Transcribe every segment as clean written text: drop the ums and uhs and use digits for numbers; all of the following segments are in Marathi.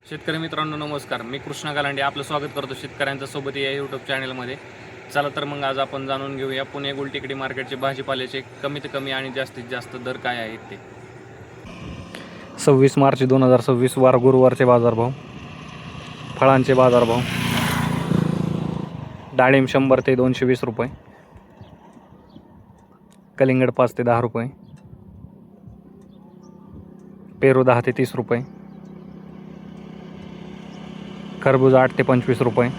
शेतकरी मित्रांनो नमस्कार. मी कृष्णा गालांडे आपलं स्वागत करतो शेतकऱ्यांच्या सोबत या यूट्यूब चॅनलमध्ये. चला तर मग आज आपण जाणून घेऊया पुणे गुलटेकडी मार्केटचे भाजीपाल्याचे कमीत कमी आणि जास्तीत जास्त दर काय आहेत ते. 26 मार्च 2026 वार गुरुवारचे बाजारभाव. फळांचे बाजारभाव. डाळिंब 100 ते 220 रुपये. कलिंगड 5 ते 10 रुपये. पेरू 10 ते 30 रुपये. खरबूज 8 ते 25 रुपये.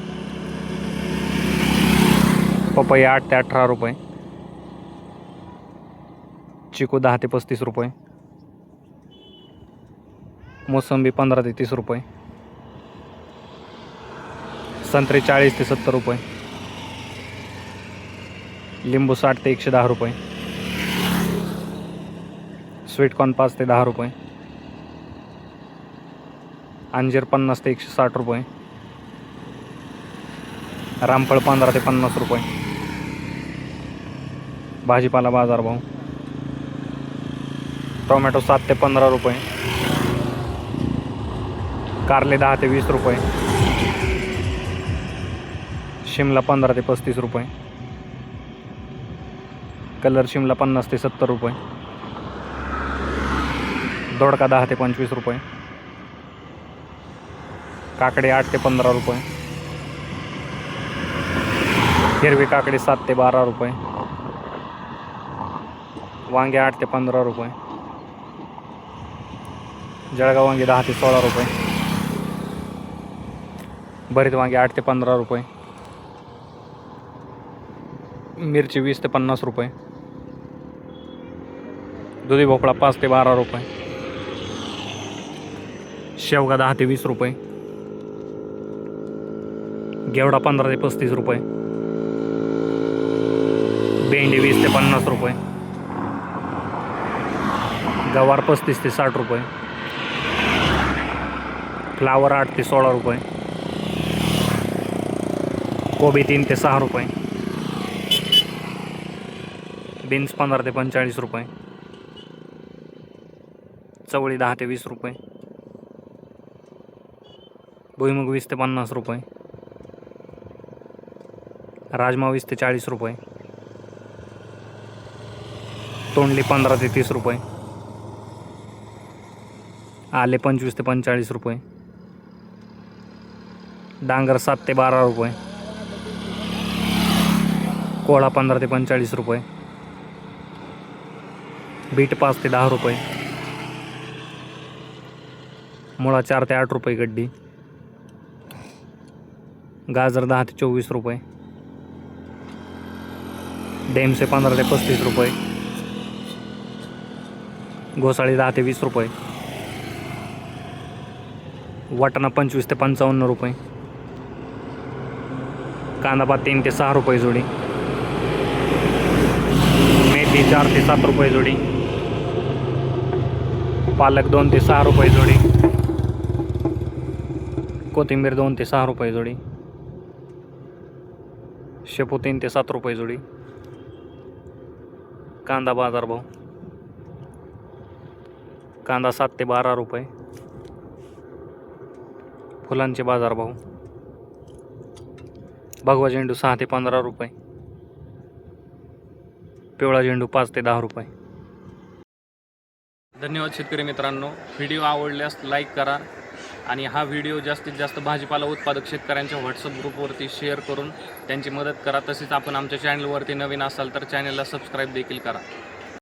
पपई 8 ते 18 रुपये. चिकू 10 ते 35 रुपये. मोसंबी 15 ते 30 रुपये. संत्रे 40 ते 70 रुपये. लिंबू 60 ते 110 रुपये. स्वीटकॉर्न 5 ते 10 रुपये. अंजीर 50 ते 160 रुपये. रामफळ 15 ते 50 रुपये. भाजीपाला बाजारभाव. टोमॅटो 7 ते 15 रुपये. कारले 10 ते 20 रुपये. शिमला 15 ते 35 रुपये. कलर शिमला 50 ते 70 रुपये. दोडका 10 ते 25 रुपये. काकडे 8 ते 15 रुपये. हिरवी काकडे 7 ते 12 रुपये. वांगे 8 ते 15 रुपये. जळगाव वांगे 10 ते 16 रुपये. भरीत वांगे 8 ते 15 रुपये. मिरची 20 ते 50 रुपये. दुधी भोपळा 5 ते 12 रुपये. शेवगा 10 ते 20 रुपये. घेवडा 15 ते 35 रुपये. भेंडी 20 ते 50 रुपये. गवार 35 ते 60 रुपये. फ्लावर 8 ते 16 रुपये. कोबी 3 ते 6 रुपये. बीन्स 15 ते 45 रुपये. चवळी 10 ते 20 रुपये. भुईमुग 20 ते 50 रुपये. राजमा 20 ते 40 रुपये. तोंडली 15 ते 30 रुपये. आले 25 ते 45 रुपये. डांगर 7 ते 12 रुपये. कोहळा 15 ते 45 रुपये. बीट 5 ते 10 रुपये. मुळा 4 ते 8 रुपये गड्डी. गाजर 10 ते 24 रुपये. डेमसे 15 ते 35 रुपये. घोसाळी 10 ते 20 रुपये. वाटाणा 25 ते 55 रुपये. कांदापात 3 ते 6 रुपये जोडी. मेथी 4 ते 7 रुपये जोडी. पालक 2 ते 6 रुपये जोडी. कोथिंबीर 2 ते 6 रुपये जोडी. शेपू 3 ते 7 रुपये जोडी. कांदा बाजारभाव. कांदा 7 ते 12 रुपये. फुलांचे बाजारभाव. भगवा झेंडू 6 ते 15 रुपये. पिवळा झेंडू 5 ते 10 रुपये. धन्यवाद शेतकरी मित्रांनो. व्हिडिओ आवडल्यास लाईक करा आणि हा व्हिडिओ जास्तीत जास्त भाजीपाला उत्पादक शेतकऱ्यांच्या व्हॉट्सअप ग्रुपवरती शेअर करून त्यांची मदत करा. तसेच आपण आमच्या चॅनलवरती नवीन असाल तर चॅनलला सबस्क्राईब देखील करा.